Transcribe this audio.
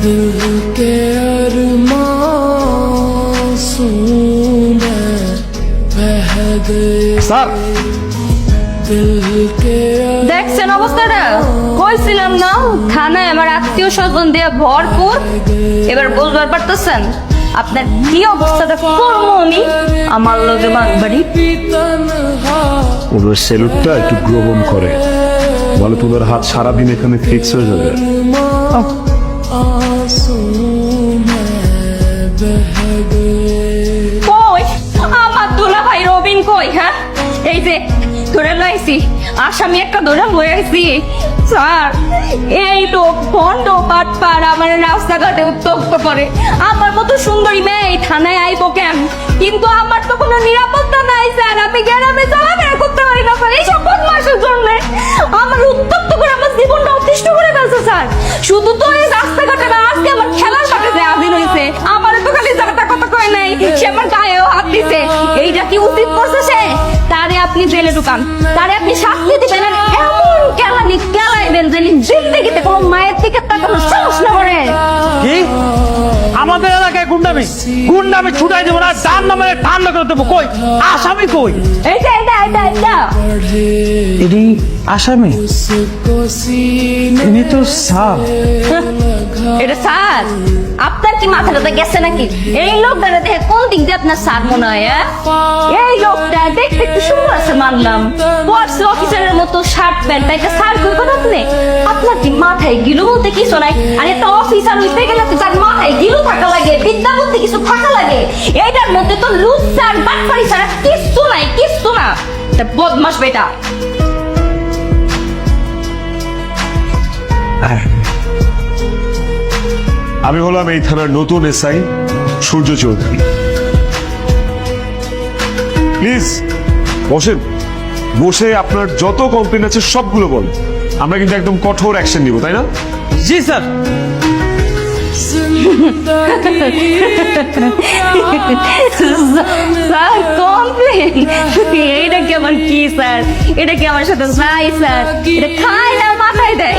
दिल के अरमासूम में बह गए স্যার दिल के দেখছেন অবস্থাটা? কইছিলাম না থানায় আমার আত্মীয় স্বজন দিয়ে ভরপুর। এবার বুঝবার পারতেছেন আপনার কি অবস্থাটা করবো আমি? আমার লগে বাড়ি तन्हा ওদের সেলুটটা একটু গ্রহণ করে বলে তোদের হাত সারাদিন এখানে ফিক্স হয়ে যাবে। आंसू में बह गए কই আমার দুলা ভাই রবিন কই? হ্যাঁ এই যে ধরে লাইছি আসামি একটা ধরে লয়ে আইছি স্যার। এই লোক ভণ্ড বাটপার আমার রাস্তাঘাটে উত্তক্ত করে। আমার মতো সুন্দরী মেয়ে এই থানায় আইবো কেন? কিন্তু আমার তো কোনো নিরাপত্তা নাই স্যার। আমি গ্রামে চলাফেরা করতে পারি না স্যার এইসব বদমাশের জন্য। আমার উত্তক্ত করে আমার জীবনটা অতিষ্ঠ করে ফেলছে স্যার। শুধু তো এই রাস্তাঘাটে না, আজকে আমার খেলার মাঠে যে হাজির হয়েছে আমার তো খালি যাতা কথা কয় নাই, সে আমার গায়েও হাত দিছে। এইটা কি উচিত করছে সে? তারে আপনি জেলে ঢুকান, তারে আপনি শাস্তি দিবেন আর এমন কেলানি কেলাইবেন যে জিন্দেগিতে কোনো মায়ের দিকে তাকানোর সাহস না করে। কি আমাদের এলাকায় গুন্ডামি গুন্ডামি ছুটাই দেবো না, তার নামে ঠান্ডা করে দেবো। কই আসামি কই? এইটা এইটা এইটা এইটা এটি আসামি? उसको सीने ইনি তো স্যার। এটা স্যার? আপনার কি মাথাটা গেছে নাকি? এই লোকটা দেখে কোন দিক দিয়ে আপনার স্যার মনে হয়? এই লোকটা দেখতে একটু সুন্দর আছে মানলাম, পড়ছে অফিসারের মতো শার্ট প্যান্ট, তাই স্যার করবেন আপনি? আপনার কি মাথায় গিলু বলতে কিছু নাই? আর একটা অফিসার হইতে গেলে তো তার মাথায় গিলু থাকা লাগে, বিদ্যা বলতে কিছু থাকা লাগে। এইটার মধ্যে তো লুজ স্যার বাটপারি ছাড়া কিচ্ছু নাই, কিচ্ছু না। এটা বদমাস বেটা। আমি হলাম এই থানার নতুন এসআই সূর্য চৌধুরী। প্লিজ বসেন, বসে আপনার যত কমপ্লেন আছে সবগুলো বল। আমরা কিন্তু একদম কঠোর অ্যাকশন নিব, তাই না? জি স্যার। Sir complain? এটা কেমন কি স্যার? এটা কি আমার সাথে যাই স্যার? এটা খায় না মাথায় দেয়?